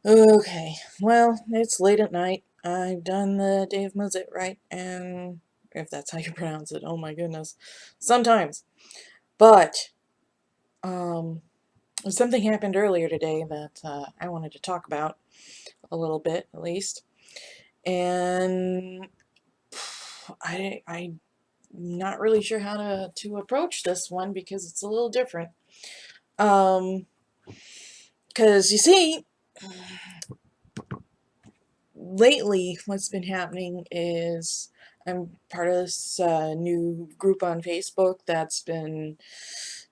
Okay, well, it's late at night. I've done the Dave Mozart right, and if that's how you pronounce it, oh my goodness. Sometimes. But, um, something happened earlier today that I wanted to talk about a little bit, at least. And I'm not really sure how to approach this one because it's a little different. Um, because you see, lately what's been happening is I'm part of this new group on Facebook that's been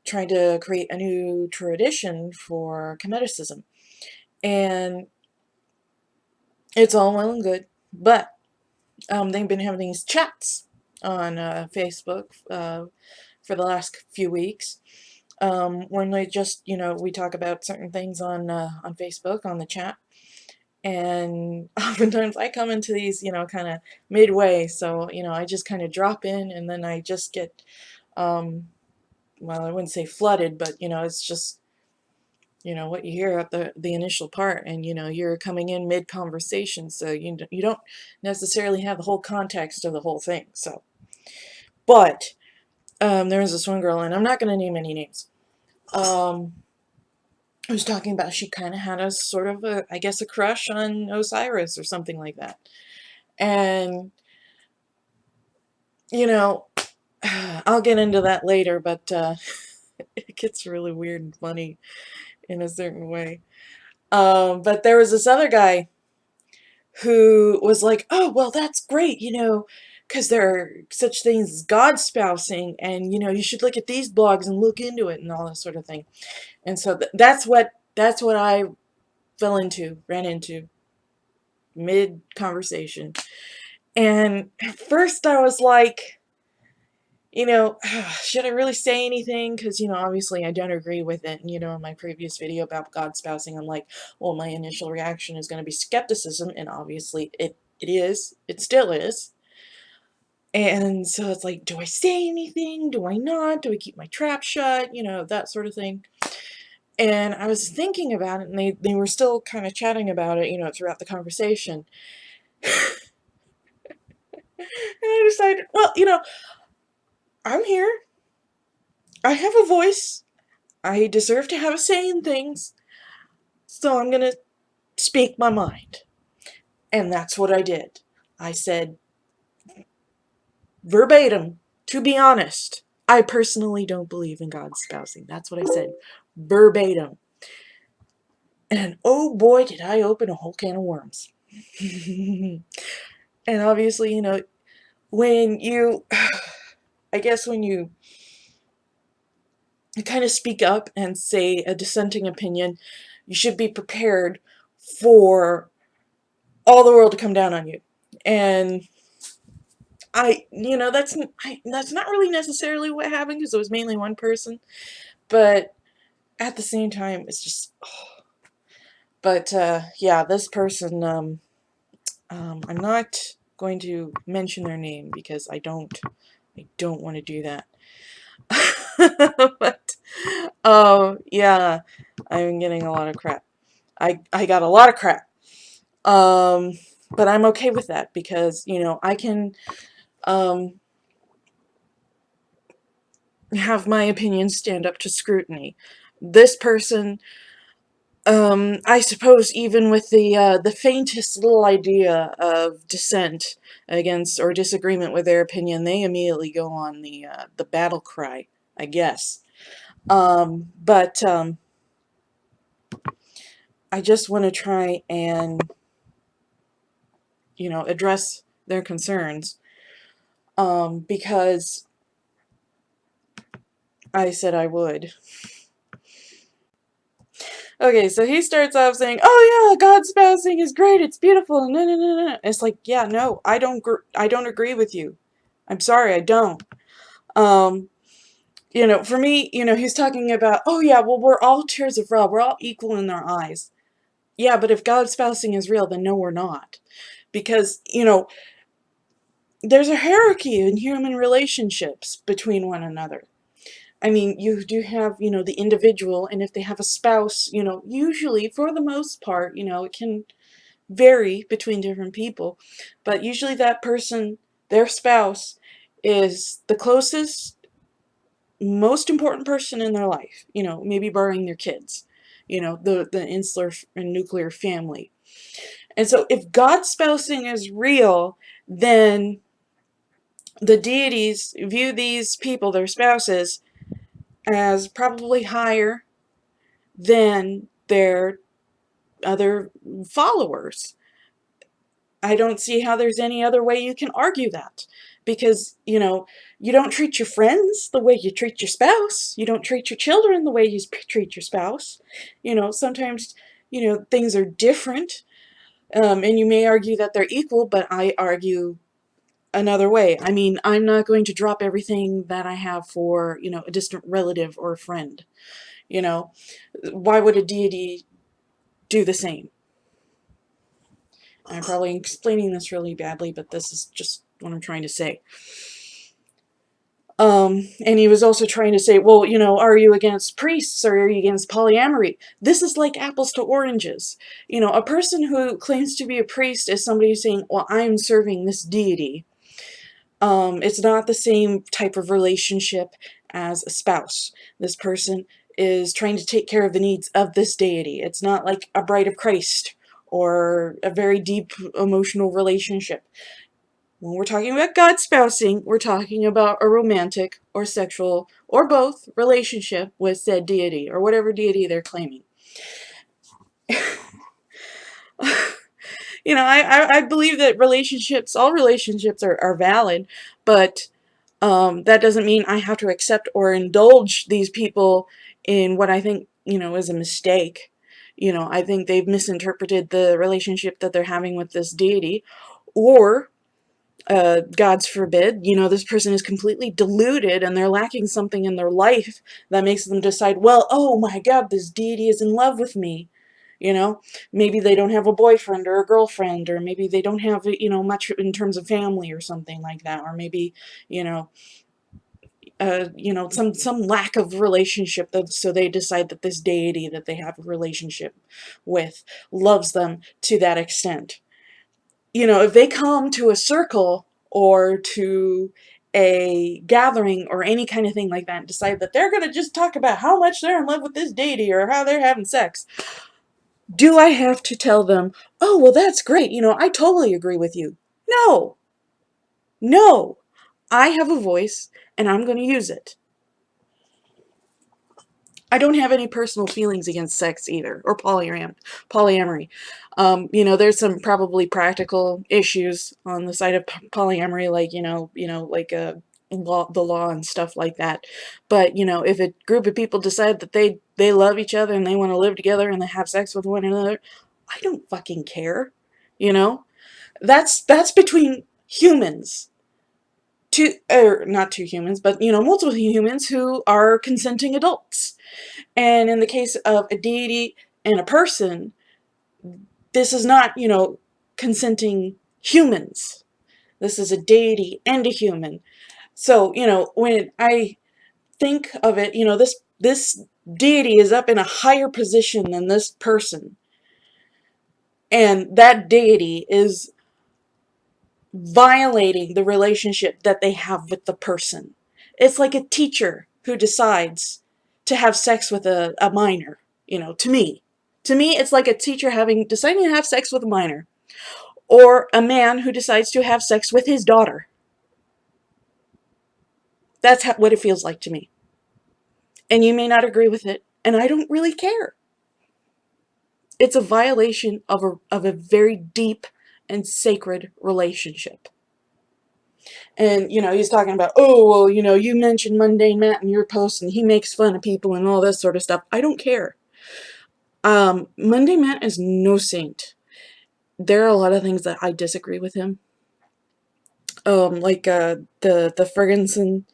trying to create a new tradition for Cometicism. And it's all well and good, but they've been having these chats on Facebook for the last few weeks. When they just, we talk about certain things on Facebook on the chat, and oftentimes I come into these, kind of midway, so, I just kind of drop in, and then I just get, um, well, I wouldn't say flooded, but, it's just, what you hear at the initial part, and, you're coming in mid-conversation, so you don't necessarily have the whole context of the whole thing, so. But, there was this one girl, and I'm not going to name any names, I was talking about she kind of had a sort of I guess, a crush on Osiris or something like that. And, you know, I'll get into that later, but it gets really weird and funny in a certain way. But there was this other guy who was like, oh, well, that's great, because there are such things as Godspousing, and, you should look at these blogs and look into it and all that sort of thing. And so that's what I ran into mid-conversation. And at first I was like, should I really say anything? Because, obviously I don't agree with it. And, in my previous video about God spousing, I'm like, well, my initial reaction is going to be skepticism. And obviously it is. It still is. And so it's like, do I say anything? Do I not? Do I keep my trap shut? That sort of thing. And I was thinking about it, and they were still kind of chatting about it, throughout the conversation. And I decided, well, I'm here. I have a voice. I deserve to have a say in things. So I'm going to speak my mind. And that's what I did. I said, verbatim, to be honest, I personally don't believe in God's spousing. That's what I said. Verbatim. And oh boy, did I open a whole can of worms. And obviously, when you, I guess when you kind of speak up and say a dissenting opinion, you should be prepared for all the world to come down on you. And that's not really necessarily what happened, because it was mainly one person, but at the same time, it's just, oh. But, yeah, this person, I'm not going to mention their name because I don't want to do that. But, yeah, I'm getting a lot of crap. I got a lot of crap. But I'm okay with that because, I can, have my opinions stand up to scrutiny. This person, I suppose, even with the faintest little idea of dissent against or disagreement with their opinion, they immediately go on the battle cry, I guess. But I just want to try and, address their concerns, because I said I would. Okay, so he starts off saying, "Oh yeah, God's spousing is great. It's beautiful." No, no, no, no. It's like, yeah, no, I don't agree with you. I'm sorry, I don't. Um, for me, he's talking about, oh yeah, well, we're all tears of love. We're all equal in our eyes. Yeah, but if God's spousing is real, then no, we're not, because there's a hierarchy in human relationships between one another. I mean, you do have, the individual, and if they have a spouse, usually, for the most part, it can vary between different people, but usually that person, their spouse, is the closest, most important person in their life, maybe barring their kids, the insular and nuclear family. And so if God spousing is real, then the deities view these people, their spouses, as probably higher than their other followers. I don't see how there's any other way you can argue that. Because, you don't treat your friends the way you treat your spouse. You don't treat your children the way you treat your spouse. Sometimes, things are different. And you may argue that they're equal, but I argue another way. I mean, I'm not going to drop everything that I have for, a distant relative or a friend. You know, why would a deity do the same? I'm probably explaining this really badly, but this is just what I'm trying to say. And he was also trying to say, well, are you against priests or are you against polyamory? This is like apples to oranges. A person who claims to be a priest is somebody who's saying, well, I'm serving this deity. It's not the same type of relationship as a spouse. This person is trying to take care of the needs of this deity. It's not like a bride of Christ or a very deep emotional relationship. When we're talking about God spousing, we're talking about a romantic or sexual or both relationship with said deity or whatever deity they're claiming. I believe that all relationships are valid, but that doesn't mean I have to accept or indulge these people in what I think, is a mistake. I think they've misinterpreted the relationship that they're having with this deity, or God's forbid, this person is completely deluded and they're lacking something in their life that makes them decide, well, oh my God, this deity is in love with me. Maybe they don't have a boyfriend or a girlfriend, or maybe they don't have, much in terms of family or something like that, or maybe, some lack of relationship, so they decide that this deity that they have a relationship with loves them to that extent. If they come to a circle or to a gathering or any kind of thing like that and decide that they're going to just talk about how much they're in love with this deity or how they're having sex, do I have to tell them, oh, well, that's great, I totally agree with you? No. No. I have a voice and I'm going to use it. I don't have any personal feelings against sex either, or polyamory. There's some probably practical issues on the side of polyamory, like like the law and stuff like that. But if a group of people decide that they love each other and they want to live together and they have sex with one another, I don't fucking care. You know, that's between humans. Or not two humans, but multiple humans who are consenting adults. And in the case of a deity and a person, this is not, consenting humans. This is a deity and a human. So, when I think of it, this deity is up in a higher position than this person. And that deity is violating the relationship that they have with the person. It's like a teacher who decides to have sex with a minor, to me. To me, it's like a teacher deciding to have sex with a minor. Or a man who decides to have sex with his daughter. That's what it feels like to me. And you may not agree with it, and I don't really care. It's a violation of a very deep and sacred relationship. And, he's talking about, oh, well, you mentioned Mundane Matt in your post and he makes fun of people and all this sort of stuff. I don't care. Mundane Matt is no saint. There are a lot of things that I disagree with him. Like the Ferguson,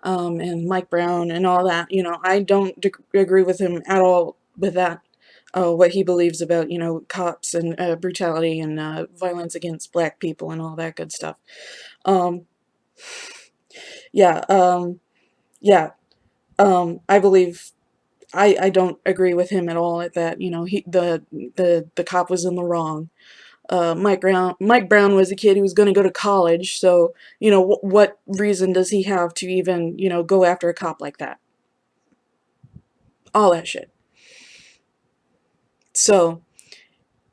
and Mike Brown and all that. I don't agree with him at all with that. What he believes about, cops and brutality and violence against black people and all that good stuff. Um, yeah, Yeah, I believe I don't agree with him at all at that. The cop was in the wrong. Mike Brown was a kid who was going to go to college, so what reason does he have to even go after a cop like that? All that shit. So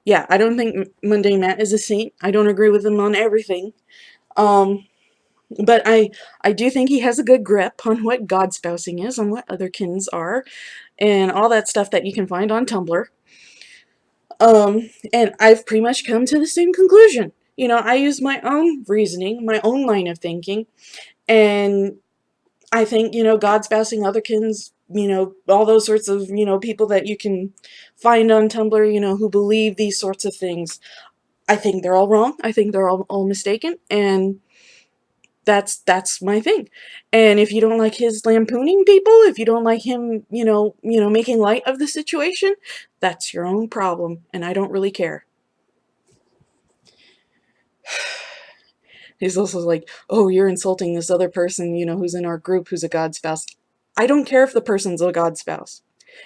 yeah, I don't think Mundane Matt is a saint. I don't agree with him on everything. Um, but I do think he has a good grip on what Godspousing is, on what otherkins are, and all that stuff that you can find on Tumblr. And I've pretty much come to the same conclusion. I use my own reasoning, my own line of thinking, and I think, Godspousing, otherkins, all those sorts of, people that you can find on Tumblr, who believe these sorts of things. I think they're all wrong. I think they're all mistaken, and that's my thing. And if you don't like his lampooning people, if you don't like him, making light of the situation, that's your own problem, and I don't really care. He's also like, oh, you're insulting this other person, who's in our group who's a god spouse. I don't care if the person's a god spouse.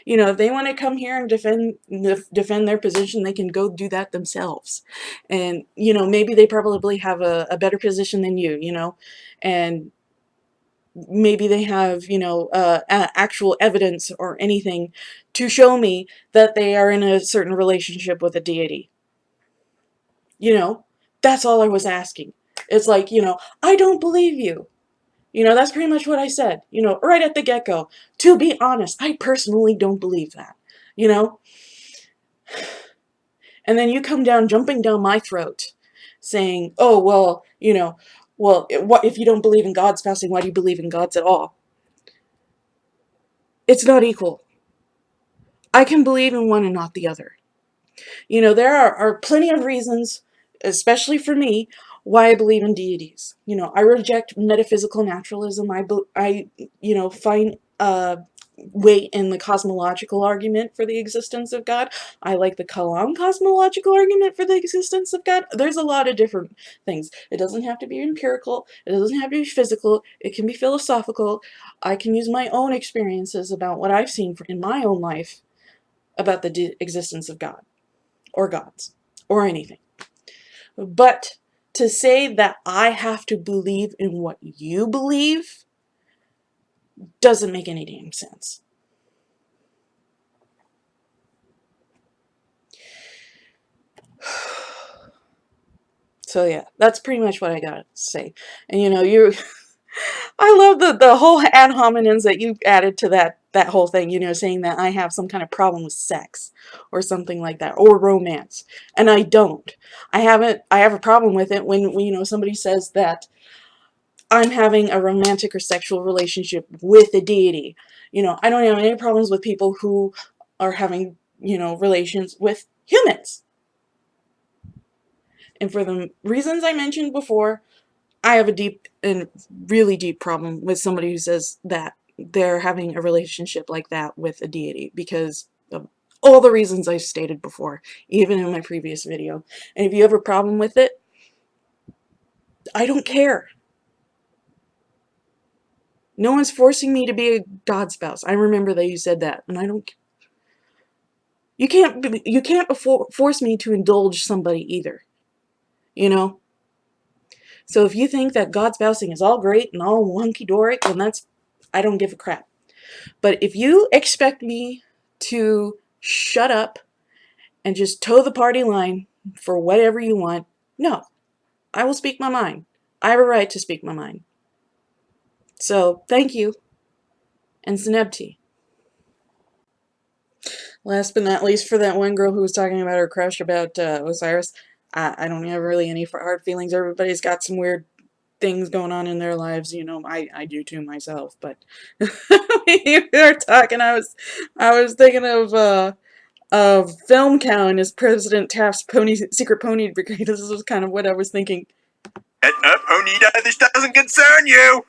If they want to come here and defend their position, they can go do that themselves. And, maybe they probably have a better position than you, and maybe they have, actual evidence or anything to show me that they are in a certain relationship with a deity. You know, that's all I was asking. It's like, I don't believe you. That's pretty much what I said, right at the get-go. To be honest, I personally don't believe that, you know? And then you come down, jumping down my throat, saying, oh, well, what if you don't believe in God's passing, why do you believe in gods at all? It's not equal. I can believe in one and not the other. There are plenty of reasons, especially for me, why I believe in deities. I reject metaphysical naturalism. I find weight in the cosmological argument for the existence of God. I like the Kalam cosmological argument for the existence of God. There's a lot of different things. It doesn't have to be empirical. It doesn't have to be physical. It can be philosophical. I can use my own experiences about what I've seen in my own life about the existence of God or gods or anything. But to say that I have to believe in what you believe doesn't make any damn sense. So yeah, that's pretty much what I gotta say. And I love the whole ad hominems that you added to that whole thing, saying that I have some kind of problem with sex or something like that, or romance. And I don't. I have a problem with it when somebody says that I'm having a romantic or sexual relationship with a deity. I don't have any problems with people who are having, relations with humans. And for the reasons I mentioned before, I have a deep and really deep problem with somebody who says that they're having a relationship like that with a deity because of all the reasons I stated before, even in my previous video. And if you have a problem with it, I don't care. No one's forcing me to be a god spouse. I remember that you said that, and I don't. You can't force me to indulge somebody either. So if you think that god spousing is all great and all hunky dory, then I don't give a crap. But if you expect me to shut up and just toe the party line for whatever you want, no, I will speak my mind. I have a right to speak my mind. So thank you, and Senebti. Last but not least, for that one girl who was talking about her crush about Osiris, I don't have really any hard feelings. Everybody's got some weird things going on in their lives. I do too myself. But we were talking. I was thinking of film count as President Taft's secret pony brigade. This was kind of what I was thinking. Onida, this doesn't concern you.